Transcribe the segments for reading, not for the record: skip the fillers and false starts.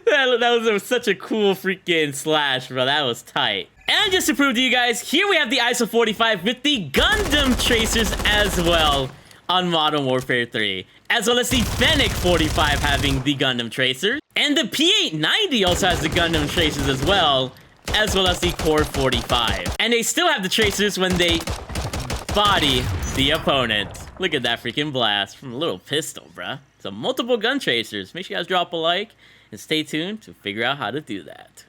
That was such a cool freaking slash, bro. That was tight. And just to prove to you guys, here we have the ISO 45 with the Gundam tracers as well on Modern Warfare 3. As well as the Fennec 45 having the Gundam tracers. And the P890 also has the Gundam tracers as well as the Core 45. And they still have the tracers when they body the opponent. Look at that freaking blast from a little pistol, bruh. So multiple gun tracers. Make sure you guys drop a like and stay tuned to figure out how to do that.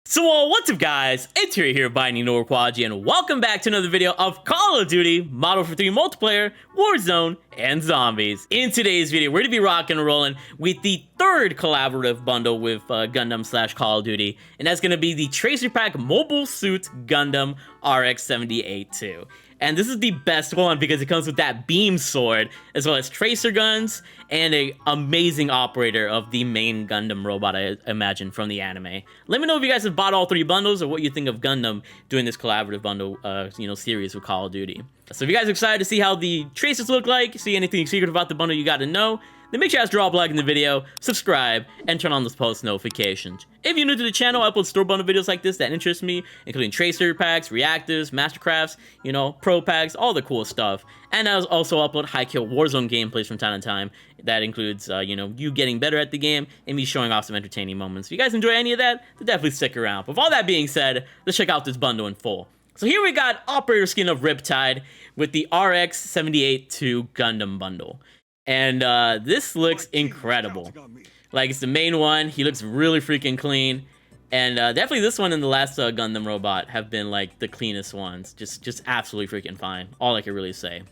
So what's up guys, it's here by Quadgy, and welcome back to another video of Call of Duty Modern Warfare 3 multiplayer, Warzone, and Zombies. In today's video, we're going to be rocking and rolling with the third collaborative bundle with Gundam / Call of Duty, and that's going to be the Tracer Pack Mobile Suit Gundam RX-78-2. And this is the best one because it comes with that beam sword, as well as tracer guns, and an amazing operator of the main Gundam robot, I imagine, from the anime. Let me know if you guys have bought all three bundles, or what you think of Gundam doing this collaborative bundle, series with Call of Duty. So if you guys are excited to see how the tracers look like, see anything secret about the bundle you gotta know, then make sure you guys drop a like in the video, subscribe, and turn on those post notifications. If you're new to the channel, I upload store bundle videos like this that interest me, including tracer packs, reactives, mastercrafts, pro packs, all the cool stuff. And I also upload high-kill Warzone gameplays from time to time. That includes, you getting better at the game and me showing off some entertaining moments. If you guys enjoy any of that, then definitely stick around. But with all that being said, let's check out this bundle in full. So here we got operator skin of Riptide with the RX-78-2 Gundam bundle. And this looks incredible. Like, it's the main one. He looks really freaking clean. And definitely this one and the last Gundam robot have been like the cleanest ones. Just absolutely freaking fine. All I can really say.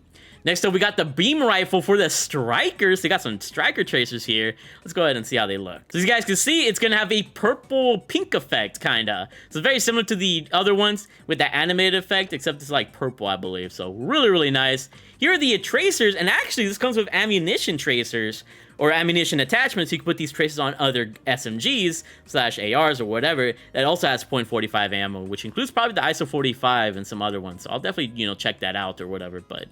Next up, we got the beam rifle for the strikers. They got some striker tracers here. Let's go ahead and see how they look. So as you guys can see, it's gonna have a purple-pink effect, kinda. So it's very similar to the other ones with that animated effect, except it's like purple, I believe. So really, really nice. Here are the tracers, and actually this comes with ammunition tracers, or ammunition attachments. You can put these tracers on other SMGs / ARs or whatever. That also has .45 ammo, which includes probably the ISO 45 and some other ones. So I'll definitely, check that out or whatever, but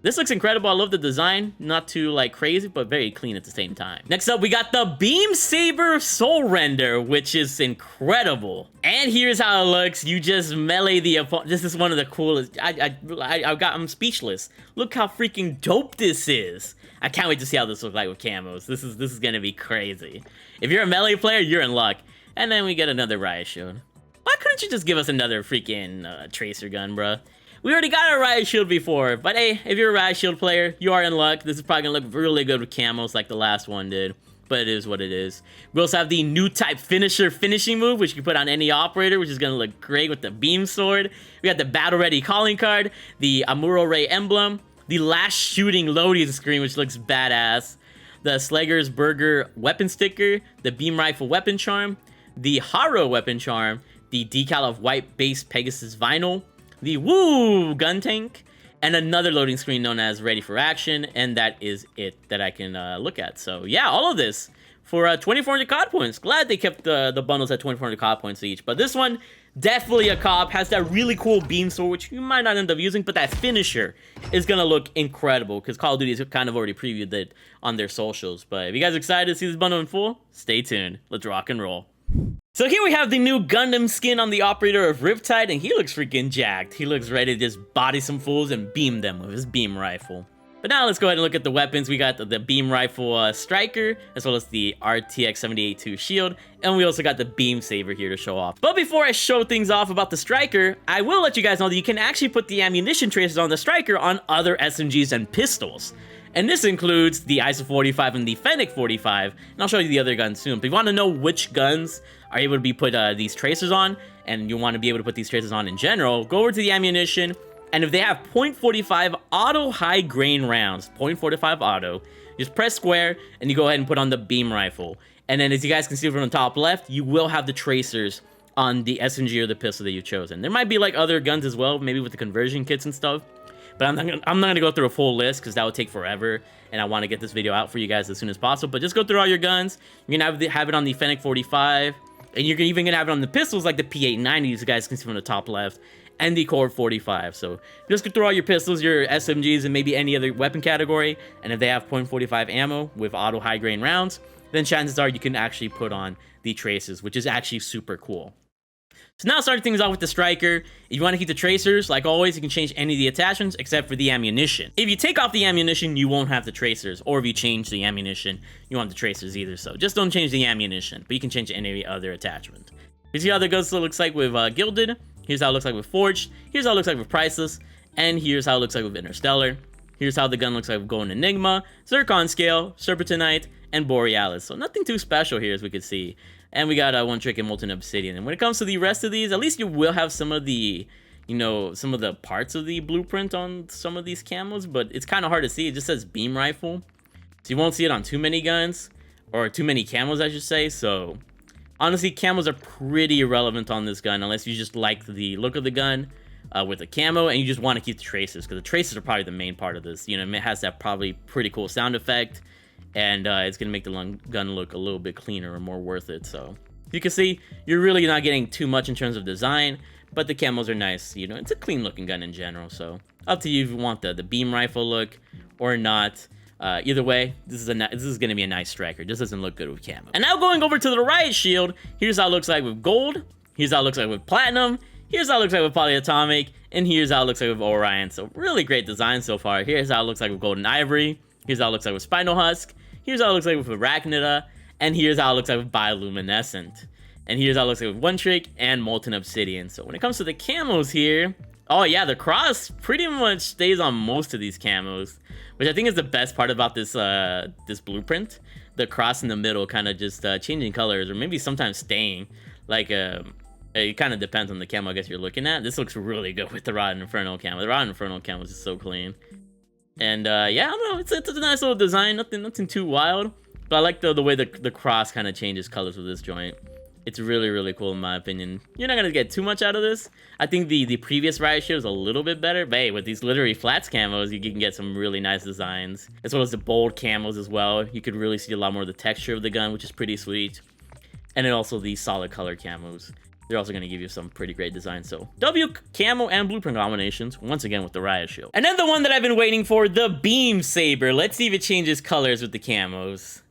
this looks incredible. I love the design. Not too, like, crazy, but very clean at the same time. Next up, we got the Beam Saber Soul Render, which is incredible. And here's how it looks. You just melee the opponent. This is one of the coolest. I'm speechless. Look how freaking dope this is. I can't wait to see how this looks like with camos. This is gonna be crazy. If you're a melee player, you're in luck. And then we get another riot shield. Why couldn't you just give us another freaking tracer gun, bruh? We already got a riot shield before, but hey, if you're a riot shield player, you are in luck. This is probably gonna look really good with camos like the last one did, but it is what it is. We also have the Newtype finisher finishing move, which you can put on any operator, which is gonna look great with the beam sword. We got the battle ready calling card, the Amuro Ray emblem, the last shooting loading screen, which looks badass, the Slager's Burger weapon sticker, the beam rifle weapon charm, the Haro weapon charm, the decal of white base Pegasus vinyl, the Woo gun tank, and another loading screen known as Ready for Action, and that is it that I can look at. So yeah, all of this for 2,400 COD points. Glad they kept the bundles at 2,400 COD points each, but this one, definitely a cop, has that really cool beam sword, which you might not end up using, but that finisher is gonna look incredible, because Call of Duty has kind of already previewed it on their socials. But if you guys are excited to see this bundle in full, stay tuned. Let's rock and roll. So here we have the new Gundam skin on the operator of Riptide, and he looks freaking jacked. He looks ready to just body some fools and beam them with his beam rifle. But now let's go ahead and look at the weapons. We got the beam rifle striker, as well as the RTX-78-2 shield, and we also got the beam saber here to show off. But before I show things off about the striker, I will let you guys know that you can actually put the ammunition tracers on the striker on other SMGs and pistols. And this includes the ISO 45 and the Fennec 45, and I'll show you the other guns soon. But if you want to know which guns are able to be put these tracers on, and you want to be able to put these tracers on in general, go over to the ammunition, and if they have .45 auto high grain rounds, .45 auto, just press square, and you go ahead and put on the beam rifle. And then as you guys can see from the top left, you will have the tracers on the SMG or the pistol that you've chosen. There might be like other guns as well, maybe with the conversion kits and stuff. But I'm not gonna go through a full list because that would take forever, and I want to get this video out for you guys as soon as possible. But just go through all your guns. You're gonna have it on the Fennec 45, and you're even gonna have it on the pistols like the P890, as you guys can see from the top left. and the Core 45. So just go through all your pistols, your SMGs, and maybe any other weapon category, and if they have .45 ammo with auto high grain rounds, then chances are you can actually put on the tracers, which is actually super cool. So now starting things off with the striker, if you want to keep the tracers, like always, you can change any of the attachments except for the ammunition. If you take off the ammunition, you won't have the tracers, or if you change the ammunition, you won't have the tracers either. So just don't change the ammunition, but you can change any other attachment. You see how the gun looks like with Gilded, here's how it looks like with Forged, here's how it looks like with Priceless, and here's how it looks like with Interstellar. Here's how the gun looks like with Golden Enigma, Zircon Scale, Serpentinite, and Borealis. So nothing too special here, as we can see. And we got One Trick and Molten Obsidian. And when it comes to the rest of these, at least you will have some of the, you know, some of the parts of the blueprint on some of these camos, but it's kind of hard to see. It just says beam rifle, so you won't see it on too many guns, or too many camos, I should say. So honestly, camos are pretty irrelevant on this gun, unless you just like the look of the gun with the camo, and you just want to keep the tracers, because the tracers are probably the main part of this. You know, it has that probably pretty cool sound effect, and it's going to make the gun look a little bit cleaner and more worth it. So you can see, you're really not getting too much in terms of design, but the camos are nice. You know, it's a clean looking gun in general, so up to you if you want the beam rifle look or not. Either way, this is going to be a nice striker. This doesn't look good with camo. And now going over to the riot shield, here's how it looks like with gold, here's how it looks like with platinum, here's how it looks like with polyatomic, and here's how it looks like with Orion. So really great design so far. Here's how it looks like with golden ivory, here's how it looks like with spinal husk, here's how it looks like with Arachnida, and here's how it looks like with Bioluminescent. And here's how it looks like with One Trick and Molten Obsidian. So when it comes to the camos here, oh yeah, the cross pretty much stays on most of these camos, which I think is the best part about this this blueprint. The cross in the middle kind of just changing colors, or maybe sometimes staying. Like it kind of depends on the camo I guess you're looking at. This looks really good with the Rotten Inferno camo. The Rotten Inferno camo is just so clean. And yeah, I don't know, it's a nice little design, nothing too wild, but I like the way the cross kind of changes colors with this joint. It's really, really cool in my opinion. You're not gonna get too much out of this. I think the previous riot shield is a little bit better, but hey, with these glittery flats camos, you can get some really nice designs, as well as the bold camos as well. You could really see a lot more of the texture of the gun, which is pretty sweet. And then also the solid color camos. They're also going to give you some pretty great designs. So W camo and blueprint combinations, once again with the riot shield. And then the one that I've been waiting for, the beam saber. Let's see if it changes colors with the camos.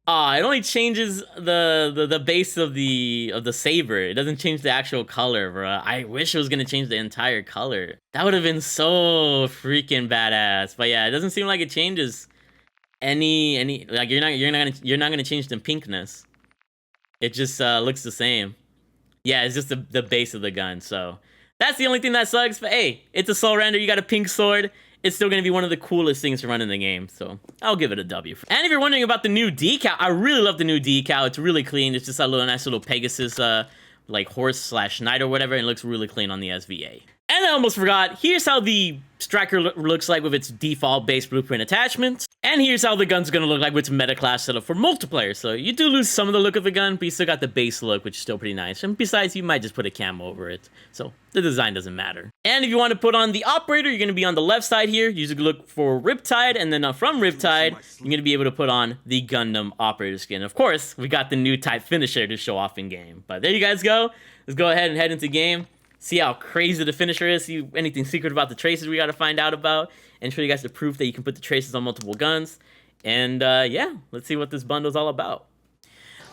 It only changes the base of the saber. It doesn't change the actual color, bro. I wish it was gonna change the entire color. That would have been so freaking badass. But yeah, it doesn't seem like it changes any like you're not gonna change the pinkness. It just looks the same. Yeah, it's just the base of the gun. So that's the only thing that sucks. But hey, it's a soul render. You got a pink sword. It's still going to be one of the coolest things to run in the game, so I'll give it a W. And if you're wondering about the new decal, I really love the new decal. It's really clean. It's just a nice little Pegasus, like horse/knight or whatever, and it looks really clean on the SVA. And I almost forgot, here's how the striker looks like with its default base blueprint attachments. And here's how the gun's gonna look like with its meta class setup for multiplayer. So you do lose some of the look of the gun, but you still got the base look, which is still pretty nice. And besides, you might just put a camo over it. So the design doesn't matter. And if you want to put on the operator, you're gonna be on the left side here. You just look for Riptide, and then from Riptide, you're gonna be able to put on the Gundam operator skin. Of course, we got the Newtype finisher to show off in game. But there you guys go. Let's go ahead and head into game. See how crazy the finisher is, see anything secret about the traces we gotta find out about, and show you guys the proof that you can put the traces on multiple guns. And yeah, let's see what this bundle's all about.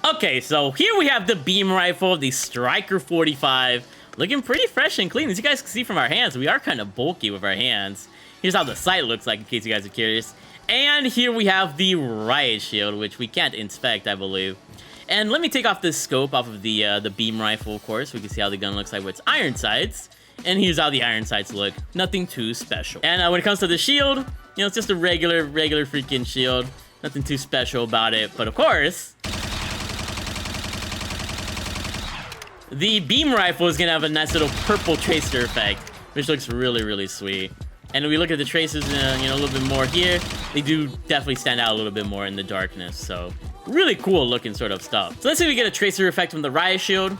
Okay, so here we have the beam rifle, the Striker 45, looking pretty fresh and clean. As you guys can see from our hands, we are kind of bulky with our hands. Here's how the sight looks like, in case you guys are curious. And here we have the riot shield, which we can't inspect, I believe. And let me take off this scope off of the beam rifle, of course. We can see how the gun looks like with its iron sights. And here's how the iron sights look. Nothing too special. And when it comes to the shield, you know, it's just a regular freaking shield. Nothing too special about it. But of course, the beam rifle is gonna have a nice little purple tracer effect, which looks really, really sweet. And if we look at the traces, you know, a little bit more here, they do definitely stand out a little bit more in the darkness. So really cool looking sort of stuff. So let's see if we get a tracer effect from the riot shield.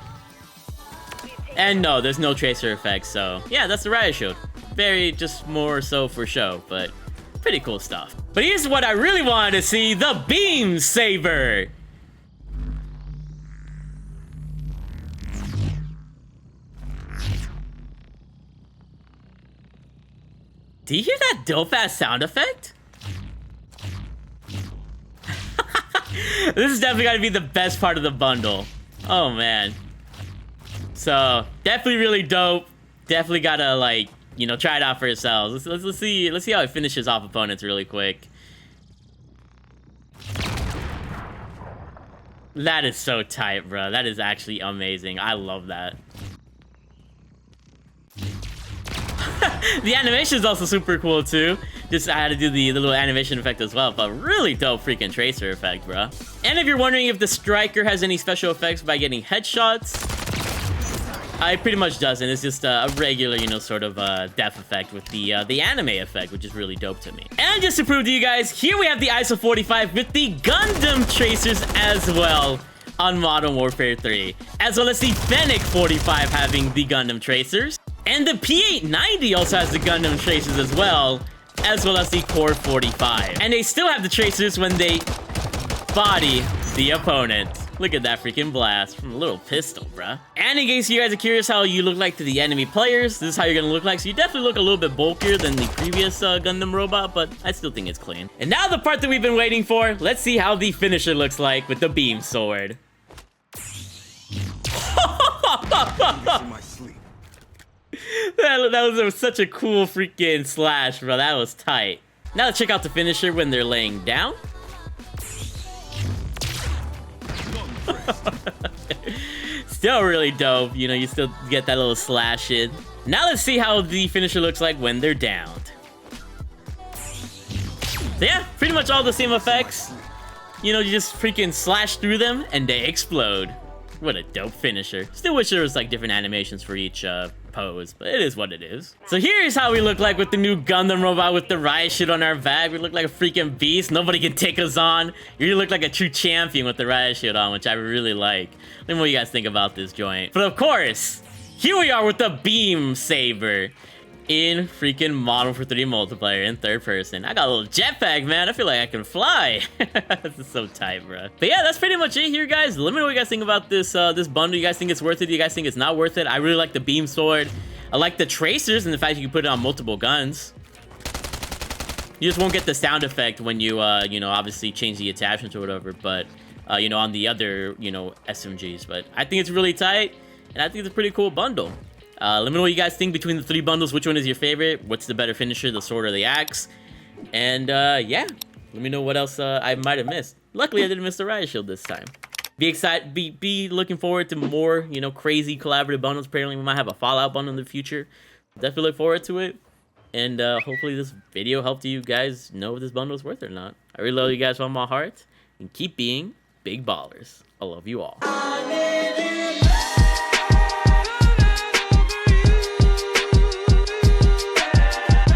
And no, there's no tracer effect. So yeah, that's the riot shield. Very just more so for show, but pretty cool stuff. But here's what I really wanted to see, the beam saber. Do you hear that dope-ass sound effect? This is definitely gotta be the best part of the bundle. Oh, man. So, definitely really dope. Definitely gotta, like, you know, try it out for yourselves. Let's see how it finishes off opponents really quick. That is so tight, bro. That is actually amazing. I love that. The animation is also super cool too. Just I had to do the little animation effect as well, but really dope freaking tracer effect, bro. And if you're wondering if the striker has any special effects by getting headshots, it pretty much doesn't. It's just a regular, you know, sort of death effect with the anime effect, which is really dope to me. And just to prove to you guys, here we have the ISO 45 with the Gundam tracers as well on Modern Warfare 3, as well as the Fennec 45 having the Gundam tracers. And the P890 also has the Gundam tracers as well as the Core 45. And they still have the tracers when they body the opponent. Look at that freaking blast from a little pistol, bruh. And in case you guys are curious how you look like to the enemy players, this is how you're gonna look like. So you definitely look a little bit bulkier than the previous Gundam robot, but I still think it's clean. And now the part that we've been waiting for. Let's see how the finisher looks like with the beam sword. That was such a cool freaking slash, bro. That was tight. Now let's check out the finisher when they're laying down. Still really dope. You know, you still get that little slash in. Now let's see how the finisher looks like when they're downed. So yeah, pretty much all the same effects. You know, you just freaking slash through them and they explode. What a dope finisher. Still wish there was like different animations for each pose, but it is what it is. So here's how we look like with the new Gundam robot with the riot shield on our back. We look like a freaking beast. Nobody can take us on. You look like a true champion with the riot shield on, which I really like. Let me know what you guys think about this joint. But of course, here we are with the beam saber in freaking Modern Warfare 3 multiplayer in third person. I got a little jetpack, man. I feel like I can fly. This is so tight, bro. But yeah, that's pretty much it here, guys. Let me know what you guys think about this this bundle. You guys think it's worth it? You guys think it's not worth it? I really like the beam sword. I like the tracers and the fact you can put it on multiple guns. You just won't get the sound effect when you, you know, obviously change the attachments or whatever, but, you know, on the other, you know, SMGs. But I think it's really tight, and I think it's a pretty cool bundle. Let me know what you guys think between the three bundles. Which one is your favorite? What's the better finisher, the sword or the axe? And yeah, let me know what else I might have missed. Luckily, I didn't miss the riot shield this time. Be excited, be looking forward to more, you know, crazy collaborative bundles. Apparently, we might have a Fallout bundle in the future. Definitely look forward to it. And hopefully, this video helped you guys know if this bundle is worth it or not. I really love you guys from my heart. And keep being big ballers. I love you all.